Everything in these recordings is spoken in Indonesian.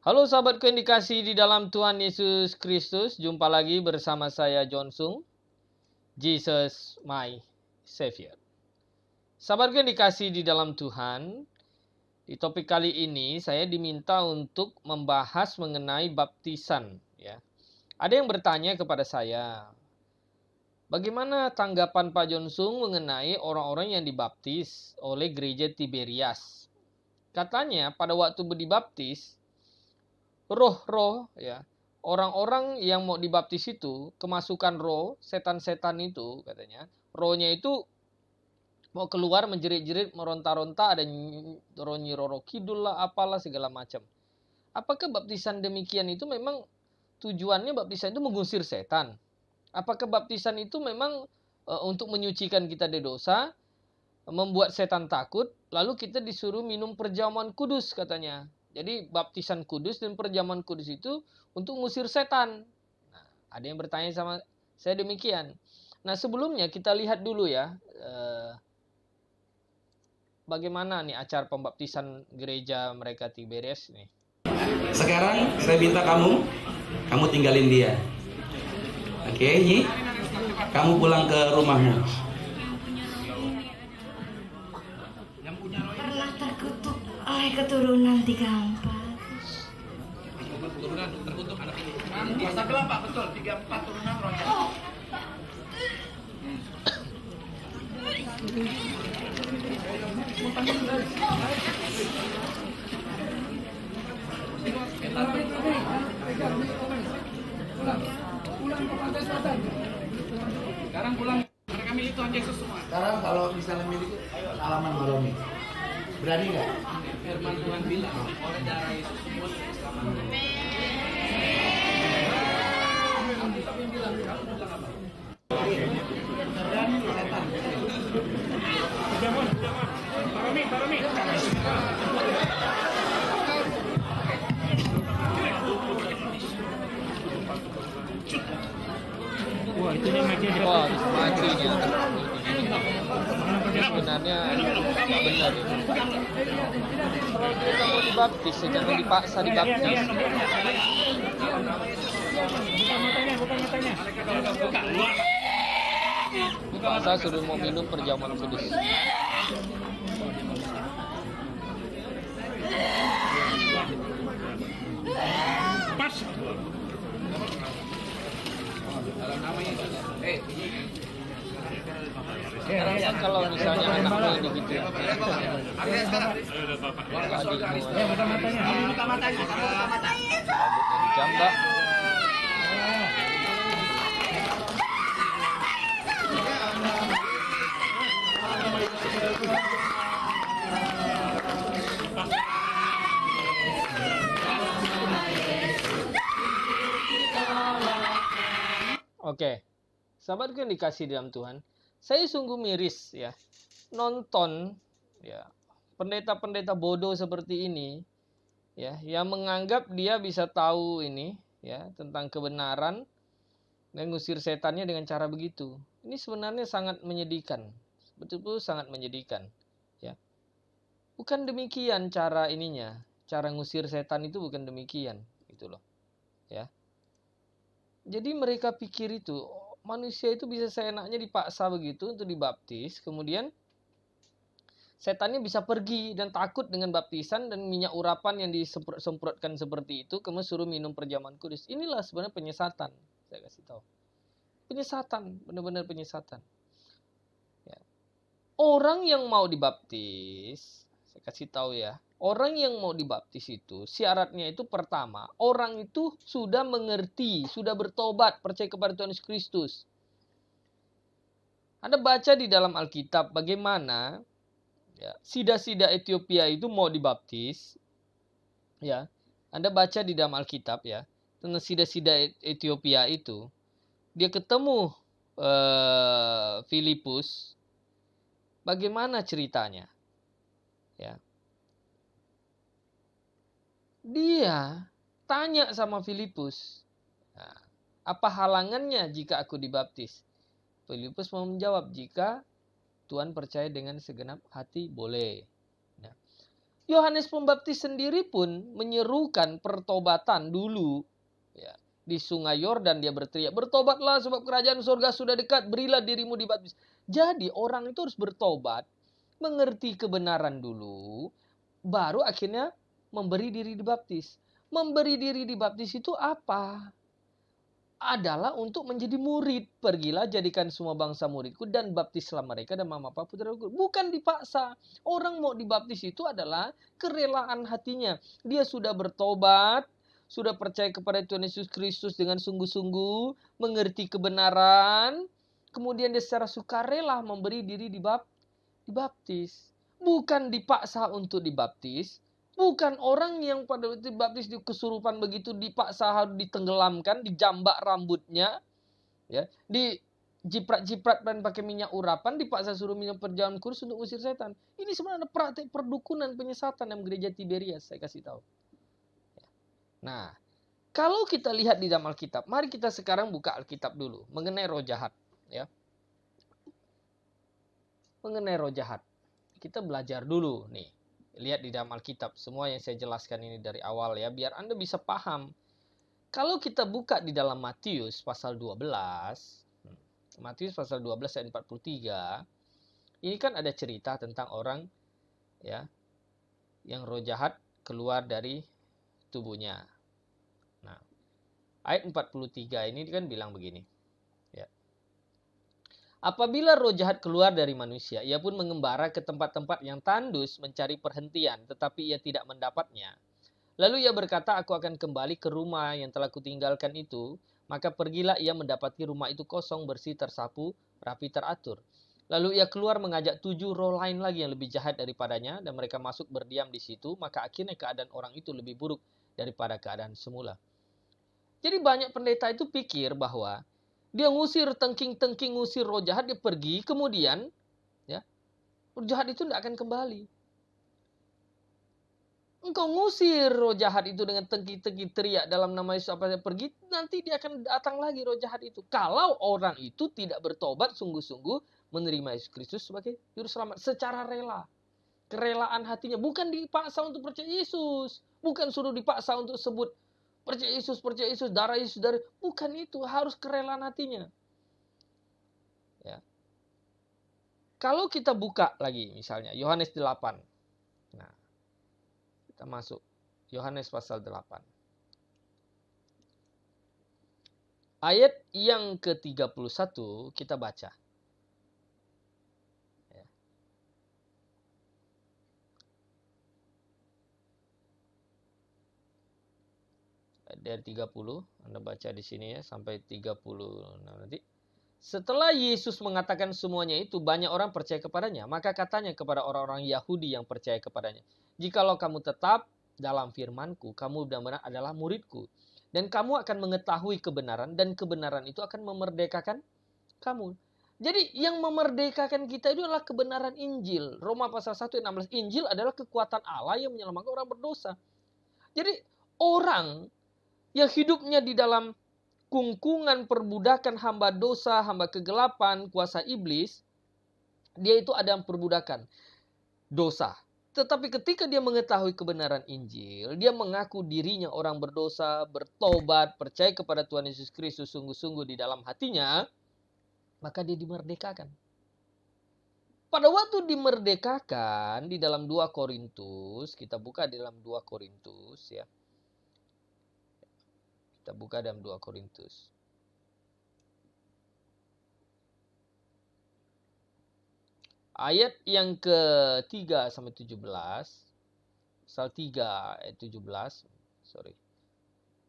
Halo sahabatku yang dikasihi di dalam Tuhan Yesus Kristus. Jumpa lagi bersama saya John Sung. Jesus my Savior. Sahabatku yang dikasihi di dalam Tuhan, di topik kali ini saya diminta untuk membahas mengenai baptisan. Ya. Ada yang bertanya kepada saya, bagaimana tanggapan Pak John Sung mengenai orang-orang yang dibaptis oleh gereja Tiberias? Katanya pada waktu dibaptis, roh-roh ya, orang-orang yang mau dibaptis itu kemasukan roh, setan-setan itu katanya, rohnya itu mau keluar menjerit-jerit, meronta-ronta, ada Roro Kidul lah, apalah segala macam. Apakah baptisan demikian itu memang tujuannya baptisan itu mengusir setan? Apakah baptisan itu memang untuk menyucikan kita dari dosa, membuat setan takut, lalu kita disuruh minum perjamuan kudus katanya. Jadi baptisan kudus dan perjamuan kudus itu untuk ngusir setan. Nah, ada yang bertanya sama saya demikian. Nah sebelumnya kita lihat dulu ya, bagaimana nih acara pembaptisan gereja mereka Tiberias nih. Sekarang saya minta kamu tinggalin dia. Oke, Nyi, kamu pulang ke rumahmu. Pernah terkutuk oleh keturunan 34. Keturunan terkutuk anak ini. Masa berapa? Betul, 34 turunan rohnya. Sekarang pulang. Mereka milik Tuhan Yesus semua. Sekarang kalau misalnya milik halaman Maromi, berani nggak? Firman Tuhan bilang oleh darah Yesus semua selamat. Wah, itu mati nih. Sebenarnya benar itu. Kita mau dibaptis, jangan dipaksa dibaptis. Dipaksa suruh mau minum perjamuan kudus. Pas. Kalau misalnya anakmu ini gitu ya. Buka matanya. Jambak. Oke, sahabatku yang dikasih dalam Tuhan, saya sungguh miris ya nonton ya pendeta-pendeta bodoh seperti ini ya yang menganggap dia bisa tahu ini ya tentang kebenaran dan ngusir setannya dengan cara begitu. Ini sebenarnya sangat menyedihkan, betul-betul sangat menyedihkan ya. Bukan demikian cara ininya, cara ngusir setan itu bukan demikian gitu loh ya. Jadi mereka pikir itu manusia itu bisa seenaknya dipaksa begitu untuk dibaptis, kemudian setannya bisa pergi dan takut dengan baptisan dan minyak urapan yang disemprotkan seperti itu, kemudian suruh minum perjamuan kudus. Inilah sebenarnya penyesatan, saya kasih tahu. Penyesatan, benar-benar penyesatan. Ya. Orang yang mau dibaptis, saya kasih tahu ya, orang yang mau dibaptis itu syaratnya itu pertama, orang itu sudah mengerti, sudah bertobat, percaya kepada Tuhan Yesus Kristus. Anda baca di dalam Alkitab bagaimana ya, sida-sida Ethiopia itu mau dibaptis. Ya, Anda baca di dalam Alkitab ya, tentang sida-sida Ethiopia itu. Dia ketemu Filipus. Bagaimana ceritanya? Ya. Dia tanya sama Filipus, nah, apa halangannya jika aku dibaptis? Filipus mau menjawab, jika Tuhan percaya dengan segenap hati boleh. Nah, Yohanes Pembaptis sendiri pun menyerukan pertobatan dulu. Ya, di sungai Yordan dia berteriak, bertobatlah sebab kerajaan surga sudah dekat, berilah dirimu dibaptis. Jadi orang itu harus bertobat, mengerti kebenaran dulu, baru akhirnya memberi diri dibaptis. Memberi diri dibaptis itu apa? Adalah untuk menjadi murid. Pergilah jadikan semua bangsa muridku dan baptislah mereka dan nama Bapa Putra Roh Kudus. Bukan dipaksa. Orang mau dibaptis itu adalah kerelaan hatinya. Dia sudah bertobat, sudah percaya kepada Tuhan Yesus Kristus dengan sungguh-sungguh, mengerti kebenaran, kemudian dia secara sukarela memberi diri dibaptis. Bukan dipaksa untuk dibaptis. Bukan orang yang pada waktu dibaptis di kesurupan begitu dipaksa harus ditenggelamkan, dijambak rambutnya, ya, dijiprat-jiprat dan pakai minyak urapan, dipaksa suruh minum perjamuan kudus untuk usir setan. Ini sebenarnya praktik perdukunan penyesatan dalam gereja Tiberias, saya kasih tahu. Nah, kalau kita lihat di dalam Alkitab, mari kita sekarang buka Alkitab dulu mengenai roh jahat, ya. Mengenai roh jahat. Kita belajar dulu nih. Lihat di dalam Alkitab, semua yang saya jelaskan ini dari awal ya, biar Anda bisa paham. Kalau kita buka di dalam Matius pasal 12, Matius pasal 12 ayat 43, ini kan ada cerita tentang orang ya yang roh jahat keluar dari tubuhnya. Nah, ayat 43 ini kan bilang begini. Ya. Apabila roh jahat keluar dari manusia, ia pun mengembara ke tempat-tempat yang tandus mencari perhentian, tetapi ia tidak mendapatnya. Lalu ia berkata, aku akan kembali ke rumah yang telah kutinggalkan itu. Maka pergilah ia mendapati rumah itu kosong, bersih, tersapu, rapi, teratur. Lalu ia keluar mengajak 7 roh lain lagi yang lebih jahat daripadanya, dan mereka masuk berdiam di situ. Maka akhirnya keadaan orang itu lebih buruk daripada keadaan semula. Jadi banyak pendeta itu pikir bahwa dia ngusir tengking-tengking, ngusir roh jahat, dia pergi, kemudian ya, roh jahat itu tidak akan kembali. Engkau ngusir roh jahat itu dengan tengking-tengking teriak dalam nama Yesus apa saja pergi, nanti dia akan datang lagi roh jahat itu. Kalau orang itu tidak bertobat sungguh-sungguh menerima Yesus Kristus sebagai juru selamat secara rela. Kerelaan hatinya, bukan dipaksa untuk percaya Yesus, bukan suruh dipaksa untuk sebut percaya Yesus, darah Yesus, darah. Bukan itu, harus kerelaan hatinya. Ya. Kalau kita buka lagi misalnya, Yohanes 8. Nah, kita masuk. Yohanes pasal 8. Ayat yang ke-31 kita baca. Dari 30, Anda baca di sini ya, sampai 36 nanti. Setelah Yesus mengatakan semuanya itu, banyak orang percaya kepadanya. Maka katanya kepada orang-orang Yahudi yang percaya kepadanya, jikalau kamu tetap dalam firman-Ku, kamu benar-benar adalah murid-Ku. Dan kamu akan mengetahui kebenaran, dan kebenaran itu akan memerdekakan kamu. Jadi yang memerdekakan kita itu adalah kebenaran Injil. Roma pasal 1 ayat 16, Injil adalah kekuatan Allah yang menyelamatkan orang berdosa. Jadi orang yang hidupnya di dalam kungkungan perbudakan hamba dosa, hamba kegelapan, kuasa iblis, dia itu ada yang perbudakan dosa. Tetapi ketika dia mengetahui kebenaran Injil, dia mengaku dirinya orang berdosa, bertobat, percaya kepada Tuhan Yesus Kristus sungguh-sungguh di dalam hatinya, maka dia dimerdekakan. Pada waktu dimerdekakan di dalam 2 Korintus, kita buka di dalam 2 Korintus ya. Kita buka dalam 2 Korintus. Ayat yang ke-3 sampai 17. Pasal 3 ayat 17. Sorry.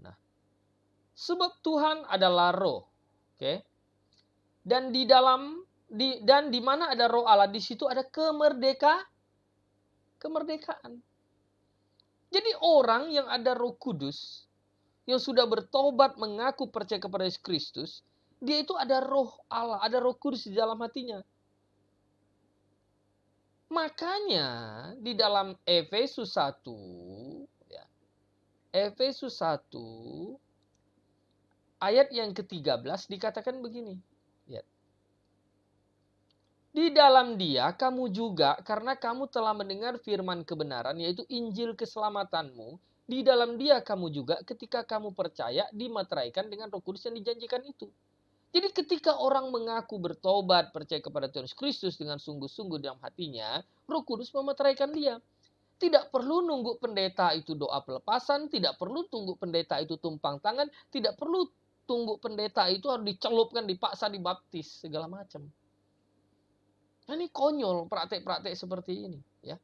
Nah. Sebab Tuhan adalah roh. Oke. Dan di mana ada roh Allah, di situ ada kemerdekaan. Jadi orang yang ada Roh Kudus, yang sudah bertobat, mengaku percaya kepada Yesus Kristus, dia itu ada roh Allah, ada Roh Kudus di dalam hatinya. Makanya di dalam Efesus 1, ya, Efesus 1, ayat yang ke-13 dikatakan begini. Ya. Di dalam Dia kamu juga, karena kamu telah mendengar firman kebenaran, yaitu Injil keselamatanmu. Di dalam Dia kamu juga ketika kamu percaya dimateraikan dengan Roh Kudus yang dijanjikan itu. Jadi ketika orang mengaku bertobat, percaya kepada Tuhan Yesus Kristus dengan sungguh-sungguh dalam hatinya, Roh Kudus memeteraikan dia. Tidak perlu nunggu pendeta itu doa pelepasan, tidak perlu tunggu pendeta itu tumpang tangan, tidak perlu tunggu pendeta itu harus dicelupkan, dipaksa, dibaptis, segala macam. Nah, ini konyol praktek-praktek seperti ini, ya.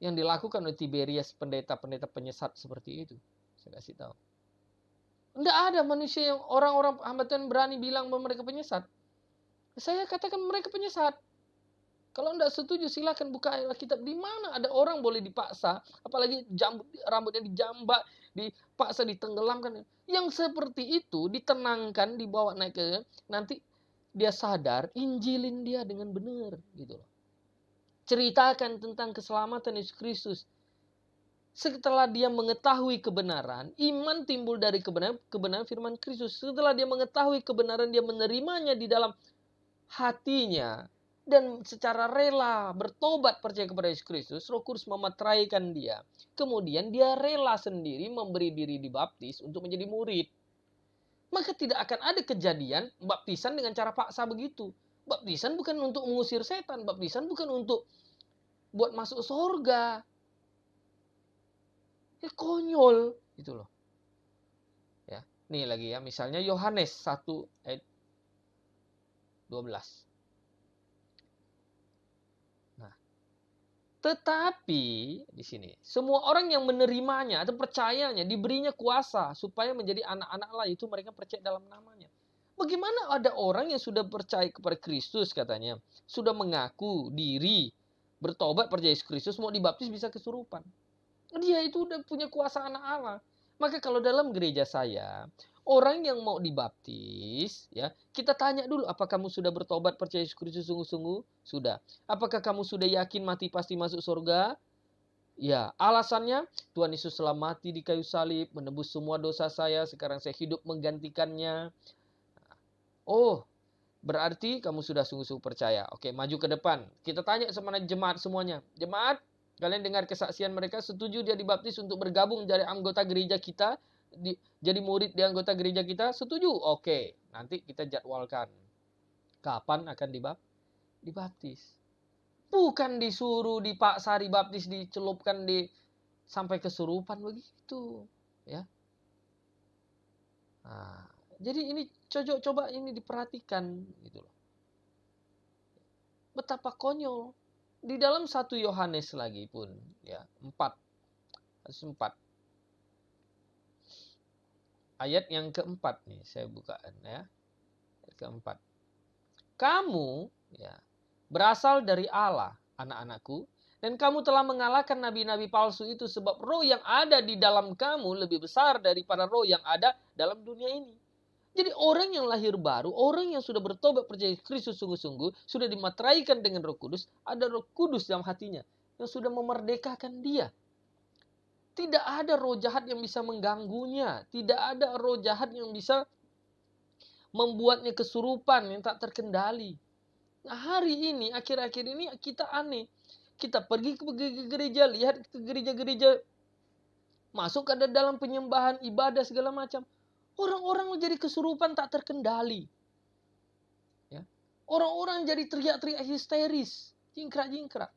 Yang dilakukan oleh Tiberius, pendeta-pendeta penyesat seperti itu. Saya kasih tahu. Tidak ada manusia yang orang-orang hamba Tuhan berani bilang bahwa mereka penyesat. Saya katakan mereka penyesat. Kalau tidak setuju silakan buka Alkitab. Di mana ada orang boleh dipaksa, apalagi rambutnya dijambak, dipaksa ditenggelamkan. Yang seperti itu ditenangkan, dibawa naik ke, nanti dia sadar, injilin dia dengan benar, gitu loh. Ceritakan tentang keselamatan Yesus Kristus. Setelah dia mengetahui kebenaran, iman timbul dari kebenaran firman Kristus. Setelah dia mengetahui kebenaran, dia menerimanya di dalam hatinya dan secara rela bertobat percaya kepada Yesus Kristus, Roh Kudus memeteraikan dia. Kemudian dia rela sendiri memberi diri dibaptis untuk menjadi murid. Maka tidak akan ada kejadian baptisan dengan cara paksa begitu. Baptisan bukan untuk mengusir setan, baptisan bukan untuk buat masuk surga. Ya konyol gitu loh. Ya, nih lagi ya, misalnya Yohanes 1 ayat 12. Nah, tetapi di sini semua orang yang menerimanya atau percayanya diberinya kuasa supaya menjadi anak-anak Allah, itu mereka percaya dalam namanya. Bagaimana ada orang yang sudah percaya kepada Kristus katanya, sudah mengaku diri bertobat percaya Yesus Kristus, mau dibaptis bisa kesurupan. Dia itu udah punya kuasa anak Allah. Maka kalau dalam gereja saya, orang yang mau dibaptis, ya, kita tanya dulu, apa kamu sudah bertobat percaya Yesus Kristus sungguh-sungguh? Sudah. Apakah kamu sudah yakin mati pasti masuk surga? Ya, alasannya Tuhan Yesus telah mati di kayu salib, menebus semua dosa saya, sekarang saya hidup menggantikannya. Oh, berarti kamu sudah sungguh-sungguh percaya. Oke, maju ke depan. Kita tanya sama jemaat semuanya. Jemaat, kalian dengar kesaksian mereka, setuju dia dibaptis untuk bergabung jadi anggota gereja kita, jadi murid di anggota gereja kita? Setuju? Oke, nanti kita jadwalkan kapan akan dibaptis. Bukan disuruh, dipaksa, dibaptis, dicelupkan, sampai kesurupan begitu, ya. Nah, jadi ini coba ini diperhatikan gitu loh. Betapa konyol. Di dalam 1 Yohanes lagi pun, ya, 4 ayat yang keempat nih saya bukaan, ya. Ayat keempat. Kamu, ya, berasal dari Allah, anak-anakku, dan kamu telah mengalahkan nabi-nabi palsu itu, sebab roh yang ada di dalam kamu lebih besar daripada roh yang ada dalam dunia ini. Jadi orang yang lahir baru, orang yang sudah bertobat percaya Kristus sungguh-sungguh, sudah dimateraikan dengan Roh Kudus, ada Roh Kudus dalam hatinya yang sudah memerdekakan dia. Tidak ada roh jahat yang bisa mengganggunya, tidak ada roh jahat yang bisa membuatnya kesurupan yang tak terkendali. Nah, hari ini, akhir-akhir ini kita aneh. Kita pergi ke gereja, lihat ke gereja-gereja, masuk ke dalam penyembahan, ibadah segala macam. Orang-orang menjadi kesurupan tak terkendali. Ya. Orang-orang jadi teriak-teriak histeris, jingkrak-jingkrak.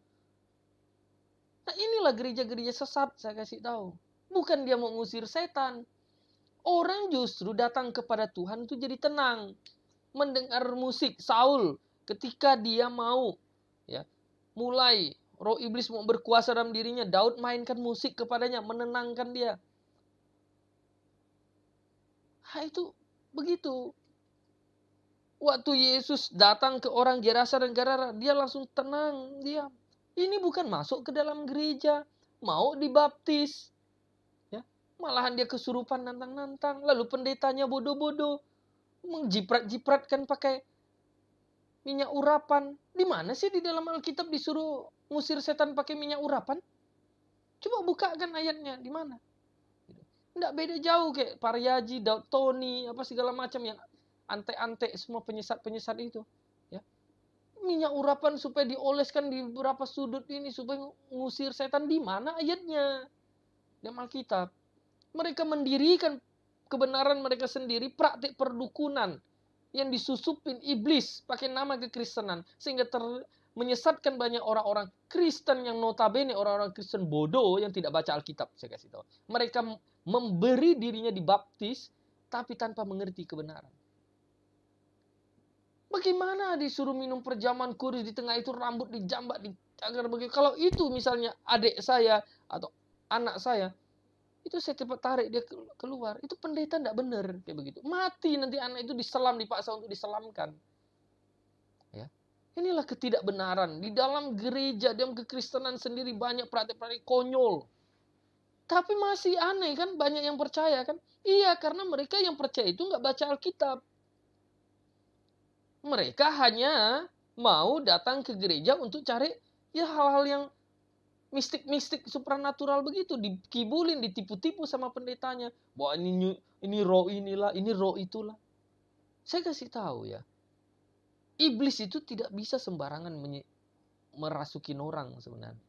Nah, inilah gereja-gereja sesat, saya kasih tahu. Bukan dia mau ngusir setan. Orang justru datang kepada Tuhan itu jadi tenang. Mendengar musik Saul ketika dia mau, ya, mulai roh iblis mau berkuasa dalam dirinya, Daud mainkan musik kepadanya, menenangkan dia. Nah, itu begitu. Waktu Yesus datang ke orang Gerasa dan Gerara, dia langsung tenang, diam. Ini bukan masuk ke dalam gereja, mau dibaptis. Ya, malahan dia kesurupan nantang-nantang. Lalu pendetanya bodoh-bodoh, menjiprat-jipratkan pakai minyak urapan. Di mana sih di dalam Alkitab disuruh ngusir setan pakai minyak urapan? Coba bukakan ayatnya, di mana? Nggak beda jauh kayak Paryaji, Daud Tony, apa segala macam yang antek-antek semua penyesat-penyesat itu. Ya. minyak urapan supaya dioleskan di beberapa sudut ini supaya ngusir setan. Di mana ayatnya? Di Alkitab. Mereka mendirikan kebenaran mereka sendiri, praktik perdukunan yang disusupin iblis pakai nama kekristenan sehingga menyesatkan banyak orang-orang Kristen yang notabene orang-orang Kristen bodoh yang tidak baca Alkitab. Saya kasih tahu. Mereka memberi dirinya dibaptis tapi tanpa mengerti kebenaran. Bagaimana disuruh minum perjamuan kudus di tengah itu rambut dijambak, dicagar begitu. Kalau itu misalnya adik saya atau anak saya, itu saya cepat tarik dia keluar. Itu pendeta tidak benar kayak begitu. Mati nanti anak itu diselam, dipaksa untuk diselamkan. Ya. Inilah ketidakbenaran. Di dalam gereja, dalam kekristenan sendiri banyak praktik-praktik konyol. Tapi masih aneh kan, banyak yang percaya kan. Iya, karena mereka yang percaya itu nggak baca Alkitab. Mereka hanya mau datang ke gereja untuk cari ya hal-hal yang mistik-mistik supranatural begitu, dikibulin, ditipu-tipu sama pendetanya. Bahwa ini roh inilah, ini roh itulah. Saya kasih tahu ya. Iblis itu tidak bisa sembarangan merasukin orang sebenarnya.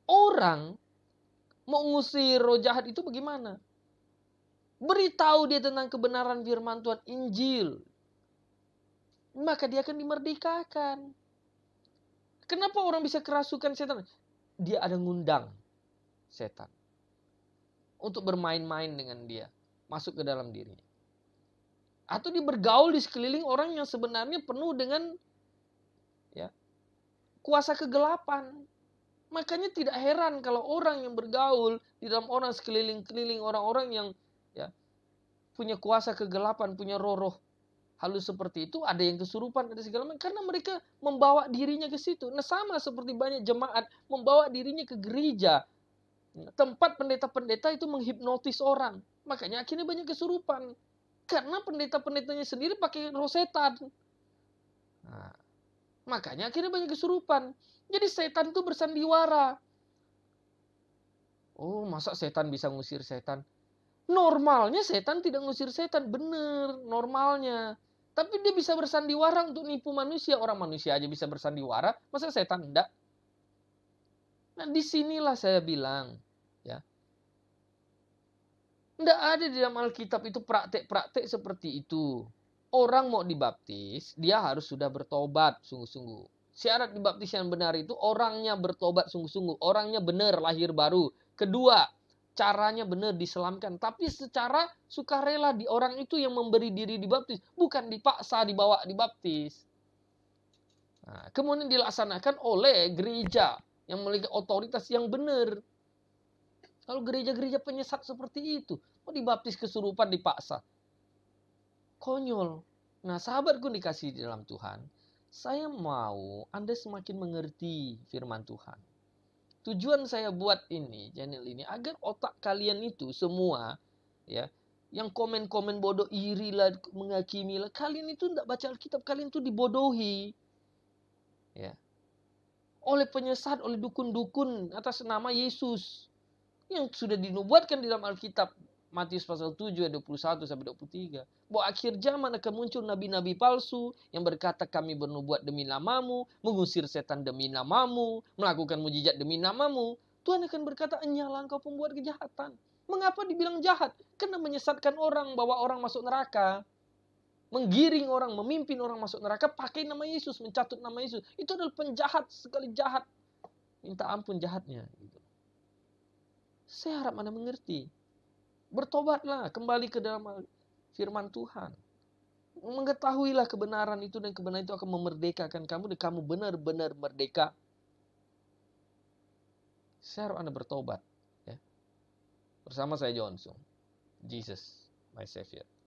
Orang mau ngusir roh jahat itu bagaimana? Beritahu dia tentang kebenaran firman Tuhan, Injil. Maka dia akan dimerdekakan. Kenapa orang bisa kerasukan setan? Dia ada ngundang setan. Untuk bermain-main dengan dia. Masuk ke dalam dirinya. Atau dia bergaul di sekeliling orang yang sebenarnya penuh dengan ya, kuasa kegelapan. Makanya tidak heran kalau orang yang bergaul di dalam orang sekeliling orang-orang yang ya, punya kuasa kegelapan, punya roh-roh halus seperti itu, ada yang kesurupan, ada segala macam, karena mereka membawa dirinya ke situ. Nah, sama seperti banyak jemaat membawa dirinya ke gereja, tempat pendeta-pendeta itu menghipnotis orang. Makanya akhirnya banyak kesurupan. Karena pendeta-pendetanya sendiri pakai roh setan. Nah, makanya akhirnya banyak kesurupan. Jadi setan itu bersandiwara. Oh, masa setan bisa ngusir setan? Normalnya setan tidak ngusir setan, bener normalnya. Tapi dia bisa bersandiwara untuk nipu manusia. Orang manusia aja bisa bersandiwara, masa setan enggak? Nah, disinilah saya bilang, ya, enggak ada di dalam Alkitab itu praktek-praktek seperti itu. Orang mau dibaptis, dia harus sudah bertobat sungguh-sungguh. Syarat dibaptis yang benar itu orangnya bertobat sungguh-sungguh, orangnya benar lahir baru. Kedua, caranya benar diselamkan, tapi secara sukarela di orang itu yang memberi diri dibaptis, bukan dipaksa dibawa dibaptis. Nah, kemudian dilaksanakan oleh gereja yang memiliki otoritas yang benar. Kalau gereja-gereja penyesat seperti itu, mau dibaptis kesurupan dipaksa. Konyol. Nah, sahabatku dikasih di dalam Tuhan, saya mau Anda semakin mengerti firman Tuhan. Tujuan saya buat ini, channel ini, agar otak kalian itu semua, ya, yang komen-komen bodoh, iri lah, menghakimi lah, kalian itu tidak baca Alkitab, kalian itu dibodohi, ya, oleh penyesat, oleh dukun-dukun atas nama Yesus, yang sudah dinubuatkan di dalam Alkitab, Matius pasal 7 ayat 21 sampai 23. Bahwa akhir zaman akan muncul nabi-nabi palsu yang berkata kami bernubuat demi namamu, mengusir setan demi namamu, melakukan mujizat demi namamu. Tuhan akan berkata, enyalah engkau pembuat kejahatan. Mengapa dibilang jahat? Karena menyesatkan orang, bawa orang masuk neraka. Menggiring orang, memimpin orang masuk neraka, pakai nama Yesus, mencatut nama Yesus. Itu adalah penjahat, sekali jahat. Minta ampun jahatnya. Saya harap Anda mengerti. Bertobatlah, kembali ke dalam firman Tuhan. Mengetahuilah kebenaran itu, dan kebenaran itu akan memerdekakan kamu, dan kamu benar-benar merdeka. Saya harap Anda bertobat. Ya. Bersama saya Johnson. Jesus, my Savior.